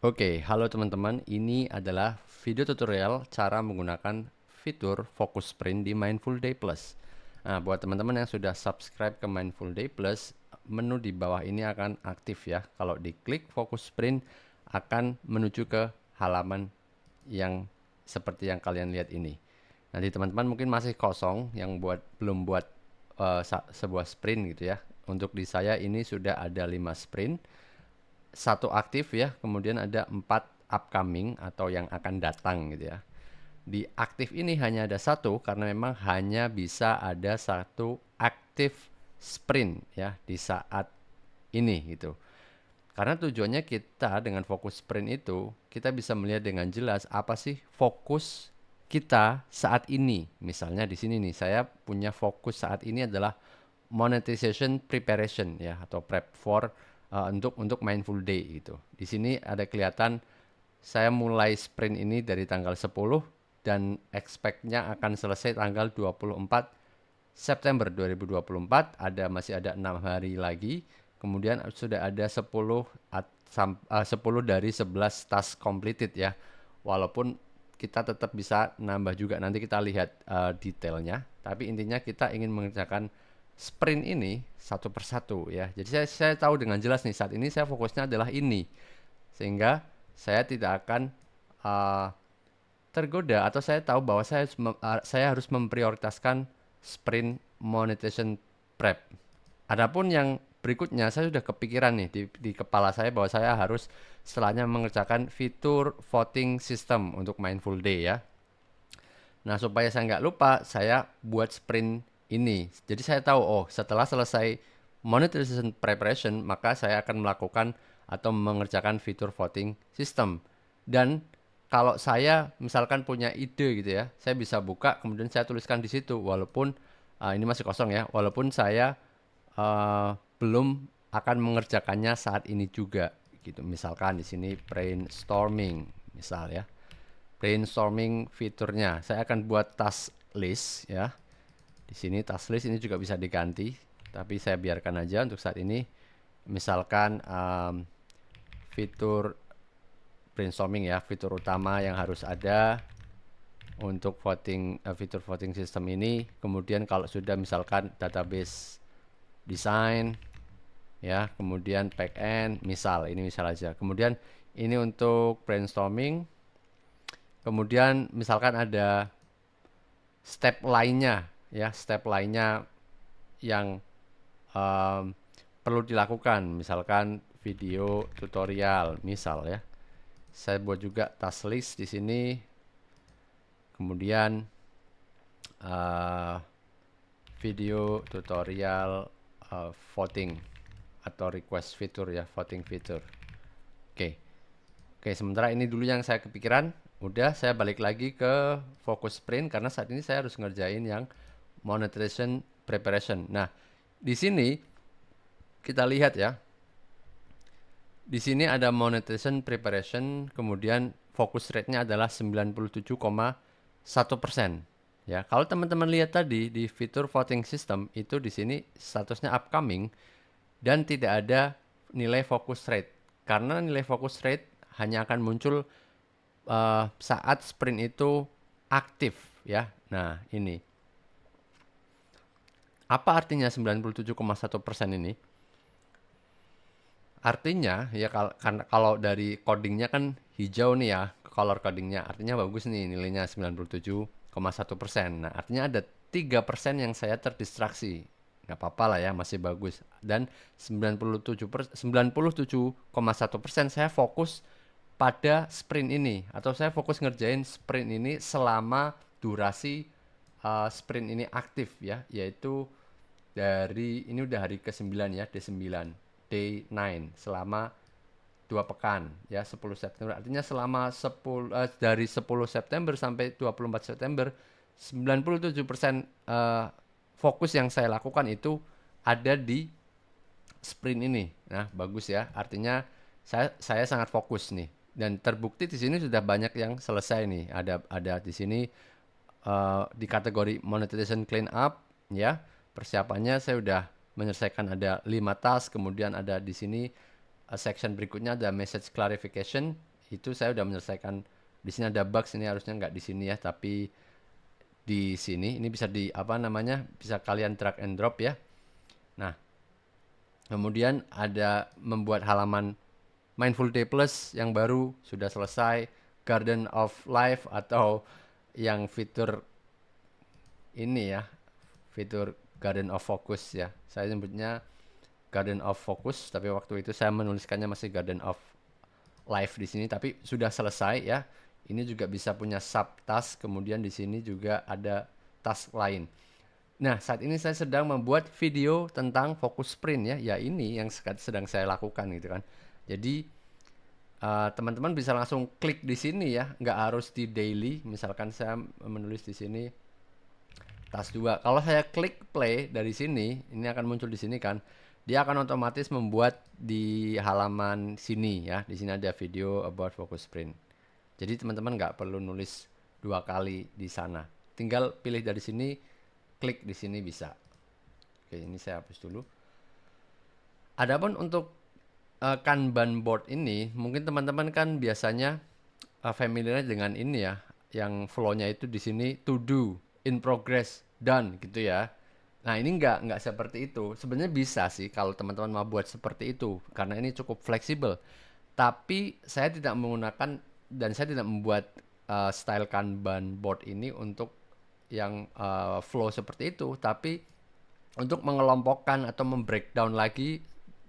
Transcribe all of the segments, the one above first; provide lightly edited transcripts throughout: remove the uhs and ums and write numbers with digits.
Oke, halo teman-teman. Ini adalah video tutorial cara menggunakan fitur Focus Sprint di Mindful Day Plus. Nah, buat teman-teman yang sudah subscribe ke Mindful Day Plus, menu di bawah ini akan aktif ya. Kalau diklik Focus Sprint akan menuju ke halaman yang seperti yang kalian lihat ini. Nanti teman-teman mungkin masih kosong yang belum buat sebuah sprint gitu ya. Untuk di saya ini sudah ada 5 sprint, satu aktif ya, kemudian ada 4 upcoming atau yang akan datang gitu ya. Di aktif ini hanya ada satu karena memang hanya bisa ada satu aktif sprint ya di saat ini gitu. Karena tujuannya kita dengan fokus sprint itu, kita bisa melihat dengan jelas apa sih fokus kita saat ini. Misalnya di sini nih, saya punya fokus saat ini adalah monetization preparation ya, atau prep for untuk mindful day gitu. Di sini ada kelihatan saya mulai sprint ini dari tanggal 10 dan expect-nya akan selesai tanggal 24 September 2024. Masih ada 6 hari lagi. Kemudian sudah ada 10 dari 11 task completed ya. Walaupun kita tetap bisa nambah juga, nanti kita lihat detailnya. Tapi intinya kita ingin mengerjakan sprint ini satu persatu ya. Jadi saya tahu dengan jelas nih saat ini saya fokusnya adalah ini. Sehingga saya tidak akan uh, tergoda, atau saya tahu bahwa saya harus memprioritaskan sprint monetization prep. Adapun yang berikutnya, saya sudah kepikiran nih di kepala saya bahwa saya harus setelahnya mengerjakan fitur voting system untuk Mindful Day ya. Nah, supaya saya nggak lupa, saya buat sprint ini. Jadi saya tahu, oh setelah selesai monetization preparation, maka saya akan melakukan atau mengerjakan fitur voting system. Dan kalau saya misalkan punya ide gitu ya, saya bisa buka, kemudian saya tuliskan di situ. Walaupun ini masih kosong ya, walaupun saya belum akan mengerjakannya saat ini juga gitu. Misalkan di sini brainstorming, misal ya. Brainstorming fiturnya, saya akan buat task list ya. Di sini task list ini juga bisa diganti, tapi saya biarkan aja untuk saat ini. Misalkan fitur brainstorming ya, fitur utama yang harus ada untuk fitur voting system ini. Kemudian kalau sudah misalkan database design ya, kemudian backend, ini misal aja. Kemudian ini untuk brainstorming. Kemudian misalkan ada step lainnya ya, step lainnya yang perlu dilakukan, misalkan video tutorial misal ya. Saya buat juga task list di sini. Kemudian video tutorial voting atau request fitur ya, voting fitur. Oke. Oke, sementara ini dulu yang saya kepikiran. Udah, saya balik lagi ke fokus sprint karena saat ini saya harus ngerjain yang monetization preparation. Nah, di sini kita lihat ya. Di sini ada monetization preparation, kemudian focus rate-nya adalah 97,1%. Ya, kalau teman-teman lihat tadi di fitur voting system itu di sini statusnya upcoming dan tidak ada nilai focus rate. Karena nilai focus rate hanya akan muncul saat sprint itu aktif ya. Nah, ini. Apa artinya 97,1% ini? Artinya ya kalau dari codingnya kan hijau nih ya, color codingnya artinya bagus nih, nilainya 97,1%. Nah, artinya ada 3% yang saya terdistraksi. Nggak apa-apa lah ya, masih bagus. Dan 97,1% saya fokus pada sprint ini, atau saya fokus ngerjain sprint ini selama durasi sprint ini aktif ya, yaitu dari ini udah hari ke-9 ya, D9, day 9, selama 2 pekan ya, 10 September. Artinya selama dari 10 September sampai 24 September 97% fokus yang saya lakukan itu ada di sprint ini. Nah, bagus ya. Artinya saya sangat fokus nih. Dan terbukti di sini sudah banyak yang selesai nih. Ada di sini di kategori monetization clean up ya. Persiapannya saya udah menyelesaikan ada 5 task, kemudian ada di sini section berikutnya ada message clarification Itu saya udah menyelesaikan. Di sini ada bugs, ini harusnya nggak di sini ya, tapi di sini ini bisa di apa namanya, bisa kalian drag and drop ya. Nah, kemudian ada membuat halaman Mindful Day Plus yang baru sudah selesai, Garden of Life atau yang fitur ini ya, fitur Garden of Focus ya. Saya sebutnya Garden of Focus, tapi waktu itu saya menuliskannya masih Garden of Life di sini, tapi sudah selesai ya. Ini juga bisa punya subtask, kemudian di sini juga ada task lain. Nah, saat ini saya sedang membuat video tentang fokus sprint ya. Ya ini yang sedang saya lakukan gitu kan. Jadi teman-teman bisa langsung klik di sini ya, nggak harus di daily. Misalkan saya menulis di sini task 2. Kalau saya klik play dari sini, ini akan muncul di sini kan. Dia akan otomatis membuat di halaman sini ya. Di sini ada video about focus sprint. Jadi teman-teman nggak perlu nulis 2 kali di sana. Tinggal pilih dari sini, klik di sini bisa. Oke, ini saya hapus dulu. Adapun untuk Kanban board ini, mungkin teman-teman kan biasanya familiar dengan ini ya, yang flow-nya itu di sini to do, in progress, done gitu ya. Nah, ini nggak seperti itu. Sebenarnya bisa sih kalau teman-teman mau buat seperti itu, karena ini cukup fleksibel. Tapi saya tidak menggunakan dan saya tidak membuat style Kanban board ini untuk yang flow seperti itu, tapi untuk mengelompokkan atau membreakdown lagi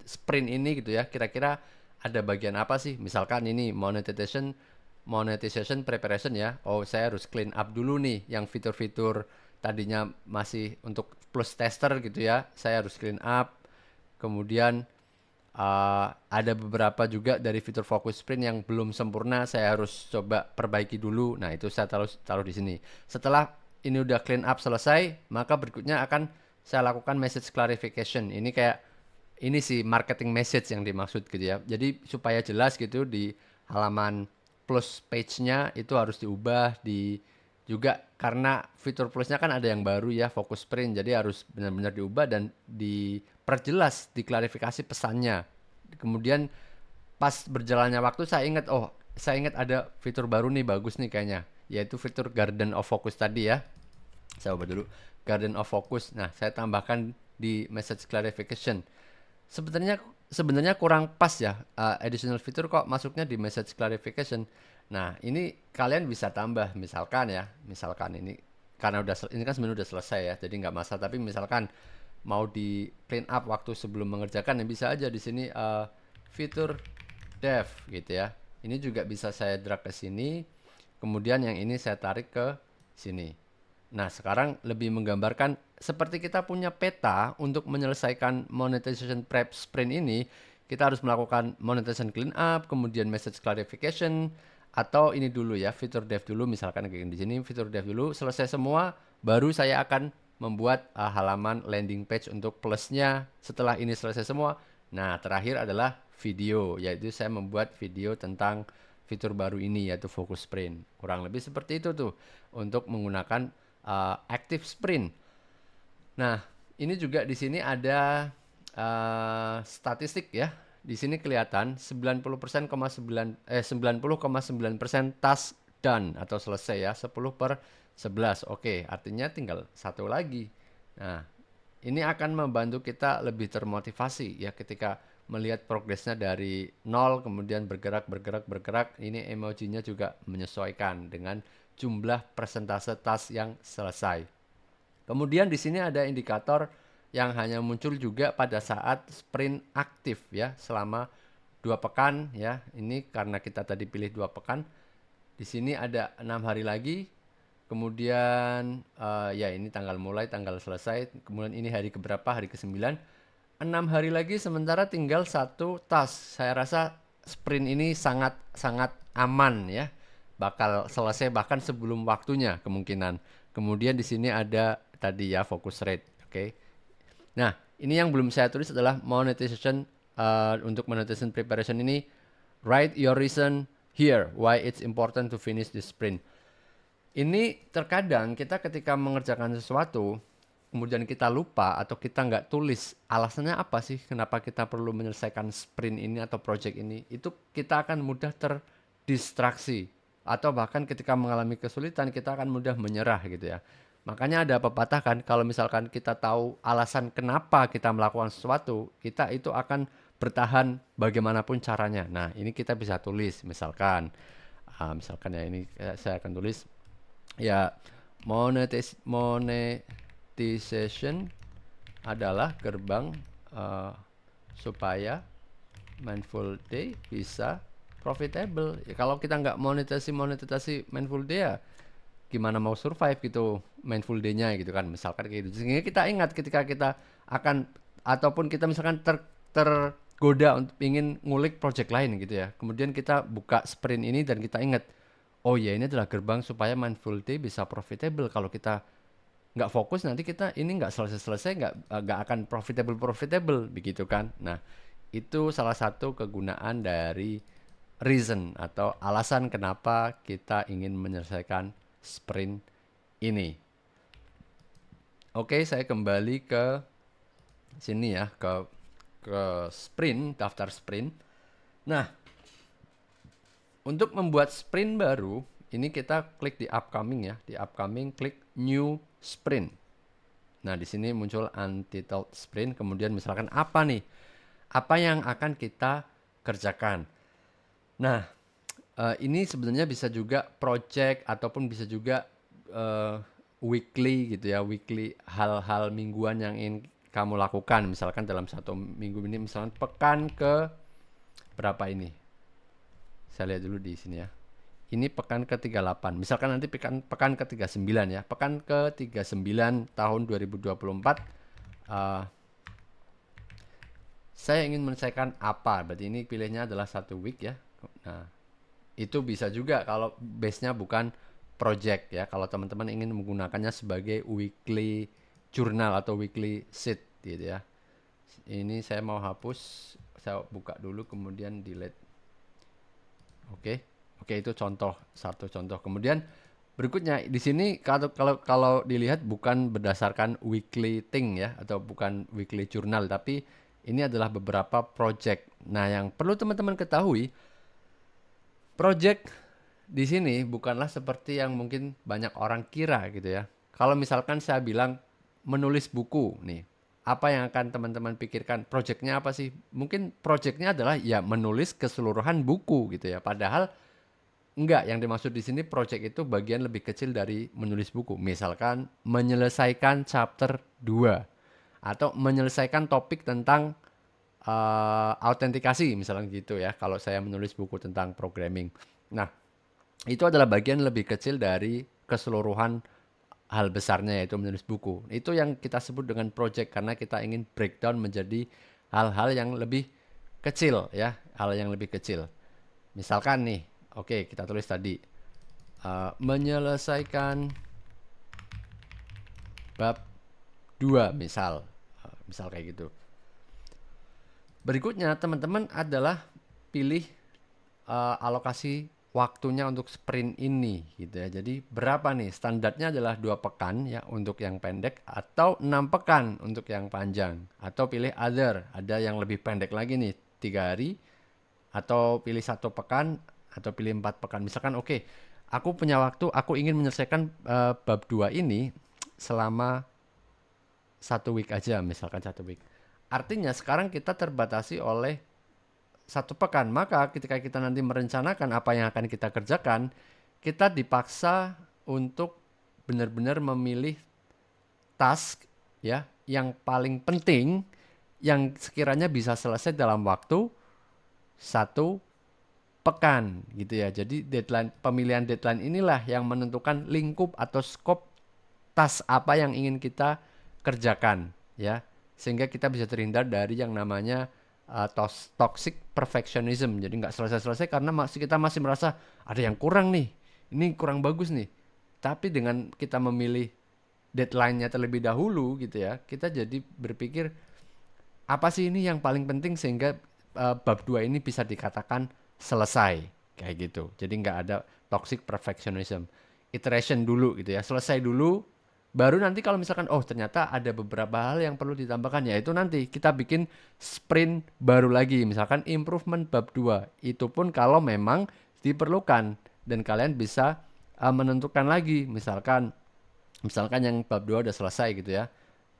sprint ini gitu ya, kira-kira ada bagian apa sih? Misalkan ini monetization preparation ya. Oh, saya harus clean up dulu nih yang fitur-fitur tadinya masih untuk plus tester gitu ya. Saya harus clean up. Kemudian ada beberapa juga dari fitur focus sprint yang belum sempurna, saya harus coba perbaiki dulu. Nah, itu saya taruh di sini. Setelah ini udah clean up selesai, maka berikutnya akan saya lakukan message clarification. Ini kayak ini sih marketing message yang dimaksud gitu ya. Jadi supaya jelas gitu di halaman plus page-nya itu harus diubah di juga karena fitur plusnya kan ada yang baru ya, fokus sprint. Jadi harus benar-benar diubah dan diperjelas, diklarifikasi pesannya. Kemudian pas berjalannya waktu saya ingat ada fitur baru nih bagus nih kayaknya, yaitu fitur Garden of Focus tadi ya. Saya ubah dulu Garden of Focus. Nah, saya tambahkan di message clarification. Sebenarnya sebenarnya kurang pas ya, additional fitur kok masuknya di message clarification. Nah, ini kalian bisa tambah misalkan ini karena ini kan sebenarnya udah selesai ya, jadi nggak masalah. Tapi misalkan mau di clean up waktu sebelum mengerjakan, ya bisa aja di sini fitur dev gitu ya. Ini juga bisa saya drag ke sini, kemudian yang ini saya tarik ke sini. Nah, sekarang lebih menggambarkan seperti kita punya peta untuk menyelesaikan monetization prep sprint ini, kita harus melakukan monetization clean up, kemudian message clarification, atau ini dulu ya, fitur dev dulu, misalkan kayak di sini fitur dev dulu, selesai semua, baru saya akan membuat halaman landing page untuk plusnya setelah ini selesai semua. Nah, terakhir adalah video, yaitu saya membuat video tentang fitur baru ini yaitu focus sprint. Kurang lebih seperti itu tuh untuk menggunakan active sprint. Nah, ini juga di sini ada statistik ya. Di sini kelihatan 90,9% task done atau selesai ya, 10/11. Oke, artinya tinggal satu lagi. Nah, ini akan membantu kita lebih termotivasi ya ketika melihat progresnya dari 0 kemudian bergerak. Ini emojinya juga menyesuaikan dengan jumlah persentase task yang selesai. Kemudian di sini ada indikator yang hanya muncul juga pada saat sprint aktif ya, selama 2 pekan ya. Ini karena kita tadi pilih 2 pekan. Di sini ada 6 hari lagi. Kemudian ya ini tanggal mulai, tanggal selesai. Kemudian ini hari keberapa? Hari ke-9. 6 hari lagi sementara tinggal satu task. Saya rasa sprint ini sangat aman ya. Bakal selesai bahkan sebelum waktunya kemungkinan. Kemudian di sini ada tadi ya focus rate, oke. Nah, ini yang belum saya tulis adalah monetization. Untuk monetization preparation ini, write your reason here why it's important to finish this sprint. Ini terkadang kita ketika mengerjakan sesuatu, kemudian kita lupa atau kita nggak tulis alasannya apa sih kenapa kita perlu menyelesaikan sprint ini atau project ini, itu kita akan mudah distraksi, atau bahkan ketika mengalami kesulitan kita akan mudah menyerah gitu ya. Makanya ada pepatah kan, kalau misalkan kita tahu alasan kenapa kita melakukan sesuatu, kita itu akan bertahan bagaimanapun caranya. Nah, ini kita bisa tulis misalkan ya, ini saya akan tulis ya, monetization adalah gerbang supaya Mindful Day bisa profitable. Ya, kalau kita nggak monetasi Mindful Day ya gimana mau survive gitu Mindful Day-nya gitu kan, misalkan kayak gitu. Sehingga kita ingat ketika kita akan, ataupun kita misalkan tergoda untuk ingin ngulik project lain gitu ya. Kemudian kita buka sprint ini dan kita ingat, oh ya ini adalah gerbang supaya Mindful Day bisa profitable. Kalau kita nggak fokus nanti kita ini nggak selesai-selesai, nggak akan profitable begitu kan. Nah, itu salah satu kegunaan dari reason atau alasan kenapa kita ingin menyelesaikan sprint ini. Oke, saya kembali ke sini ya, ke sprint, daftar sprint. Nah, untuk membuat sprint baru, ini kita klik di upcoming ya, di upcoming klik new sprint. Nah, di sini muncul untitled sprint, kemudian misalkan apa nih? Apa yang akan kita kerjakan? Nah, ini sebenarnya bisa juga project ataupun bisa juga weekly gitu ya, weekly, hal-hal mingguan yang ingin kamu lakukan. Misalkan dalam satu minggu ini, misalkan pekan ke berapa ini? Saya lihat dulu di sini ya. Ini pekan ke-38. Misalkan nanti pekan ke-39 ya. Pekan ke-39 tahun 2024. Saya ingin menyelesaikan apa? Berarti ini pilihnya adalah satu week ya. Nah, itu bisa juga kalau base-nya bukan project ya. Kalau teman-teman ingin menggunakannya sebagai weekly journal atau weekly sheet gitu ya. Ini saya mau hapus. Saya buka dulu kemudian delete. Oke, itu satu contoh. Kemudian berikutnya di sini kalau dilihat bukan berdasarkan weekly thing ya, atau bukan weekly journal, tapi ini adalah beberapa project. Nah, yang perlu teman-teman ketahui, project di sini bukanlah seperti yang mungkin banyak orang kira gitu ya. Kalau misalkan saya bilang menulis buku nih, apa yang akan teman-teman pikirkan? Projectnya apa sih? Mungkin projectnya adalah ya menulis keseluruhan buku gitu ya. Padahal enggak, yang dimaksud di sini project itu bagian lebih kecil dari menulis buku. Misalkan menyelesaikan chapter 2 atau menyelesaikan topik tentang autentikasi misalnya gitu ya. Kalau saya menulis buku tentang programming. Nah, itu adalah bagian lebih kecil dari keseluruhan hal besarnya, yaitu menulis buku. Itu yang kita sebut dengan project karena kita ingin breakdown menjadi hal-hal yang lebih kecil ya, hal yang lebih kecil. Misalkan nih, oke, kita tulis tadi menyelesaikan bab 2 misal kayak gitu. Berikutnya teman-teman adalah pilih alokasi waktunya untuk sprint ini gitu ya. Jadi berapa nih? Standarnya adalah 2 pekan ya untuk yang pendek, atau 6 pekan untuk yang panjang, atau pilih other, ada yang lebih pendek lagi nih, 3 hari, atau pilih 1 pekan, atau pilih 4 pekan. Misalkan oke, aku punya waktu, aku ingin menyelesaikan bab 2 ini selama 1 week aja, misalkan 1 week. Artinya sekarang kita terbatasi oleh 1 pekan. Maka ketika kita nanti merencanakan apa yang akan kita kerjakan, kita dipaksa untuk benar-benar memilih task ya yang paling penting, yang sekiranya bisa selesai dalam waktu 1 pekan gitu ya. Jadi pemilihan deadline inilah yang menentukan lingkup atau scope task apa yang ingin kita kerjakan ya. Sehingga kita bisa terhindar dari yang namanya toxic perfectionism. Jadi nggak selesai-selesai karena kita masih merasa ada yang kurang nih, ini kurang bagus nih. Tapi dengan kita memilih deadline-nya terlebih dahulu gitu ya, kita jadi berpikir apa sih ini yang paling penting sehingga bab 2 ini bisa dikatakan selesai kayak gitu. Jadi nggak ada toxic perfectionism. Iteration dulu gitu ya, selesai dulu. Baru nanti kalau misalkan ternyata ada beberapa hal yang perlu ditambahkan, yaitu nanti kita bikin sprint baru lagi, misalkan improvement bab 2. Itu pun kalau memang diperlukan, dan kalian bisa menentukan lagi, misalkan yang bab 2 udah selesai gitu ya.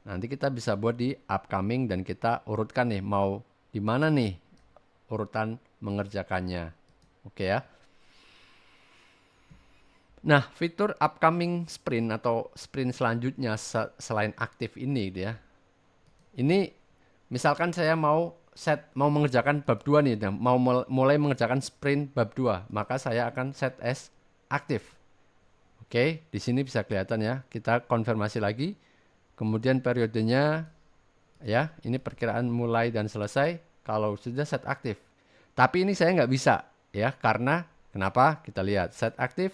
Nanti kita bisa buat di upcoming dan kita urutkan nih mau di mana nih urutan mengerjakannya. Oke ya. Nah, fitur upcoming sprint atau sprint selanjutnya selain aktif ini gitu ya. Ini misalkan saya mau mengerjakan bab 2 nih, mau mulai mengerjakan sprint bab 2, maka saya akan set as aktif. Oke, di sini bisa kelihatan ya. Kita konfirmasi lagi. Kemudian periodenya ya, ini perkiraan mulai dan selesai kalau sudah set aktif. Tapi ini saya nggak bisa ya, karena kenapa? Kita lihat set aktif.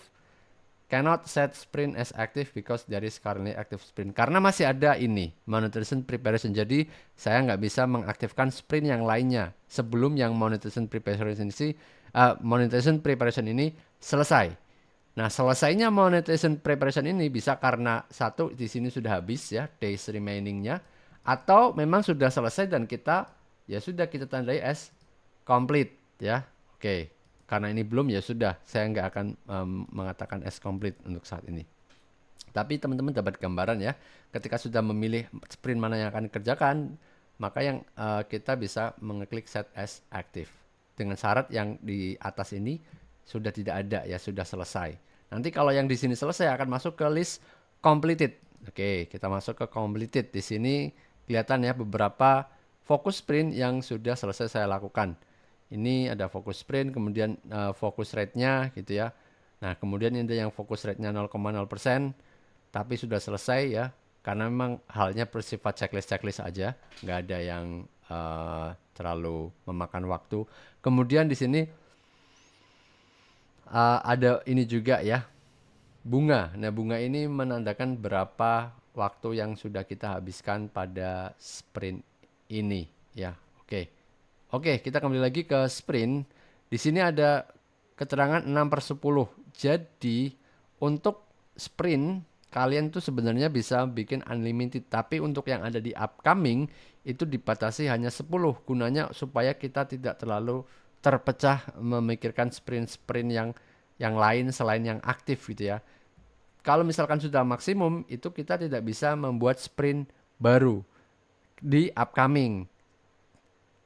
Cannot set sprint as active because there is currently active sprint. Karena masih ada ini, monetization preparation. Jadi, saya nggak bisa mengaktifkan sprint yang lainnya sebelum yang monetization preparation ini selesai. Nah, selesainya monetization preparation ini bisa karena satu di sini sudah habis ya, days remaining-nya, atau memang sudah selesai dan kita kita tandai as complete ya. Oke. Karena ini belum ya sudah, saya nggak akan mengatakan as complete untuk saat ini. Tapi teman-teman dapat gambaran ya, ketika sudah memilih sprint mana yang akan dikerjakan, maka yang kita bisa mengeklik set as active. Dengan syarat yang di atas ini sudah tidak ada ya, sudah selesai. Nanti kalau yang di sini selesai akan masuk ke list completed. Oke, kita masuk ke completed. Di sini kelihatan ya beberapa fokus sprint yang sudah selesai saya lakukan. Ini ada fokus sprint, kemudian fokus rate-nya gitu ya. Nah, kemudian ini yang fokus rate-nya 0,0%, tapi sudah selesai ya. Karena memang halnya bersifat checklist aja, nggak ada yang terlalu memakan waktu. Kemudian di sini ada ini juga ya, bunga. Nah, bunga ini menandakan berapa waktu yang sudah kita habiskan pada sprint ini ya. Oke, kita kembali lagi ke sprint. Di sini ada keterangan 6/10. Jadi, untuk sprint, kalian tuh sebenarnya bisa bikin unlimited. Tapi untuk yang ada di upcoming, itu dibatasi hanya 10. Gunanya supaya kita tidak terlalu terpecah memikirkan sprint-sprint yang lain selain yang aktif gitu ya. Kalau misalkan sudah maksimum, itu kita tidak bisa membuat sprint baru di upcoming.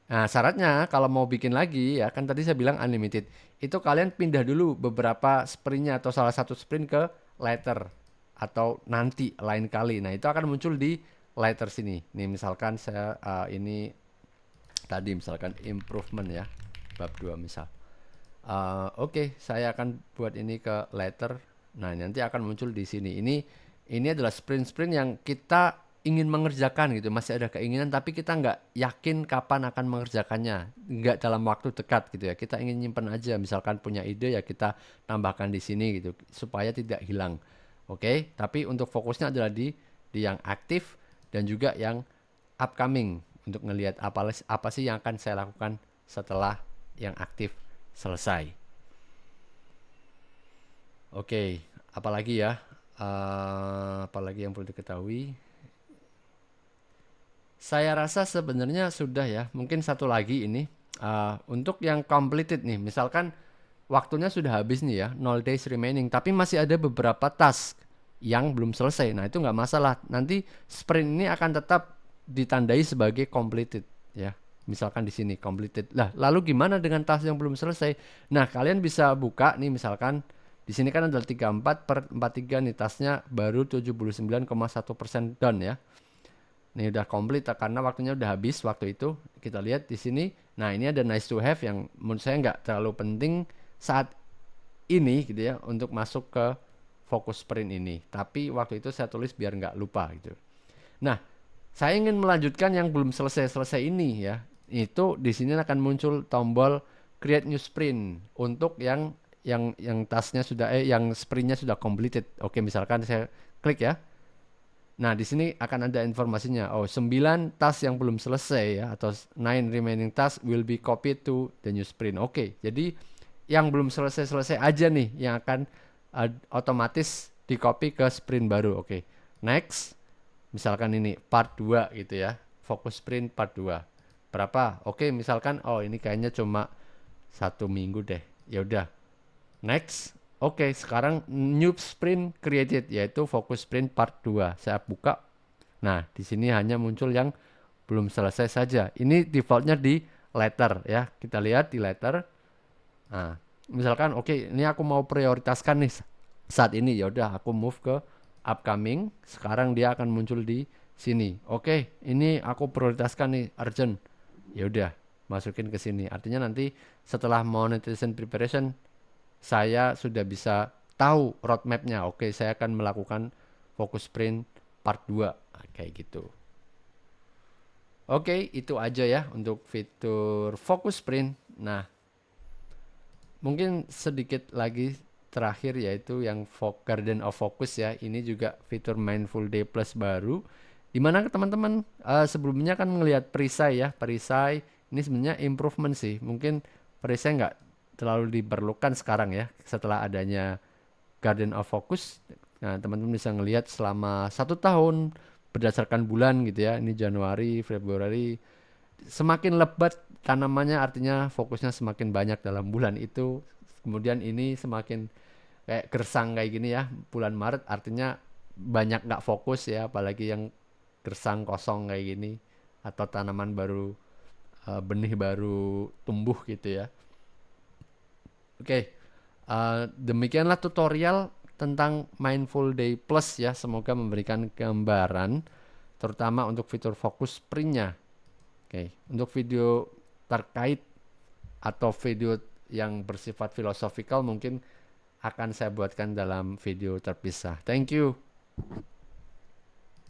Nah, syaratnya kalau mau bikin lagi ya, kan tadi saya bilang unlimited. Itu kalian pindah dulu beberapa sprintnya atau salah satu sprint ke later atau nanti lain kali. Nah, itu akan muncul di later sini. Nih misalkan saya ini tadi misalkan improvement ya, bab 2 misal. Oke, saya akan buat ini ke later. Nah, nanti akan muncul di sini. Ini adalah sprint-sprint yang kita ingin mengerjakan gitu, masih ada keinginan tapi kita nggak yakin kapan akan mengerjakannya, nggak dalam waktu dekat gitu ya. Kita ingin nyimpen aja, misalkan punya ide ya kita tambahkan di sini gitu supaya tidak hilang. Oke, tapi untuk fokusnya adalah di yang aktif dan juga yang upcoming untuk ngelihat apa sih yang akan saya lakukan setelah yang aktif selesai. Oke, apalagi ya? Apalagi yang perlu diketahui? Saya rasa sebenarnya sudah ya. Mungkin satu lagi ini untuk yang completed nih. Misalkan waktunya sudah habis nih ya, 0 days remaining, tapi masih ada beberapa task yang belum selesai. Nah, itu nggak masalah. Nanti sprint ini akan tetap ditandai sebagai completed ya. Misalkan di sini completed. Lah, lalu gimana dengan task yang belum selesai? Nah, kalian bisa buka nih misalkan di sini kan ada 34/43 nih tasknya baru 79,1% done ya. Ini udah komplit karena waktunya udah habis waktu itu. Kita lihat di sini. Nah, ini ada nice to have yang menurut saya nggak terlalu penting saat ini gitu ya untuk masuk ke fokus sprint ini. Tapi waktu itu saya tulis biar nggak lupa gitu. Nah, saya ingin melanjutkan yang belum selesai ini ya. Itu di sini akan muncul tombol create new sprint untuk yang tasknya sudah yang sprintnya sudah completed. Oke, misalkan saya klik ya. Nah, di sini akan ada informasinya. Oh, 9 task yang belum selesai ya atau 9 remaining task will be copied to the new sprint. Oke, jadi yang belum selesai aja nih yang akan otomatis di copy ke sprint baru. Oke. Next. Misalkan ini part 2 gitu ya. Fokus sprint part 2. Berapa? Oke, misalkan ini kayaknya cuma 1 minggu deh. Ya udah. Next. Oke, sekarang new sprint created, yaitu fokus sprint part 2. Saya buka. Nah, di sini hanya muncul yang belum selesai saja. Ini defaultnya di letter ya. Kita lihat di letter. Nah, misalkan oke, ini aku mau prioritaskan nih saat ini. Ya udah, aku move ke upcoming. Sekarang dia akan muncul di sini. Oke, ini aku prioritaskan nih urgent. Ya udah, masukin ke sini. Artinya nanti setelah monetization preparation saya sudah bisa tahu roadmapnya. Oke, saya akan melakukan fokus sprint part 2. Kayak gitu. Oke, itu aja ya untuk fitur fokus sprint. Nah, mungkin sedikit lagi terakhir yaitu yang Garden of Focus ya. Ini juga fitur Mindful Day Plus baru. Dimana teman-teman sebelumnya kan ngelihat perisai ya. Perisai ini sebenarnya improvement sih. Mungkin perisai nggak terlalu diperlukan sekarang ya setelah adanya Garden of Focus. Nah, teman-teman bisa ngelihat selama 1 tahun berdasarkan bulan gitu ya. Ini Januari, Februari, semakin lebat tanamannya artinya fokusnya semakin banyak dalam bulan itu. Kemudian ini semakin kayak gersang kayak gini ya, bulan Maret artinya banyak nggak fokus ya, apalagi yang gersang kosong kayak gini atau tanaman baru, benih baru tumbuh gitu ya. Oke, demikianlah tutorial tentang Mindful Day Plus ya. Semoga memberikan gambaran terutama untuk fitur fokus sprintnya. Oke, untuk video terkait atau video yang bersifat filosofikal mungkin akan saya buatkan dalam video terpisah. Thank you.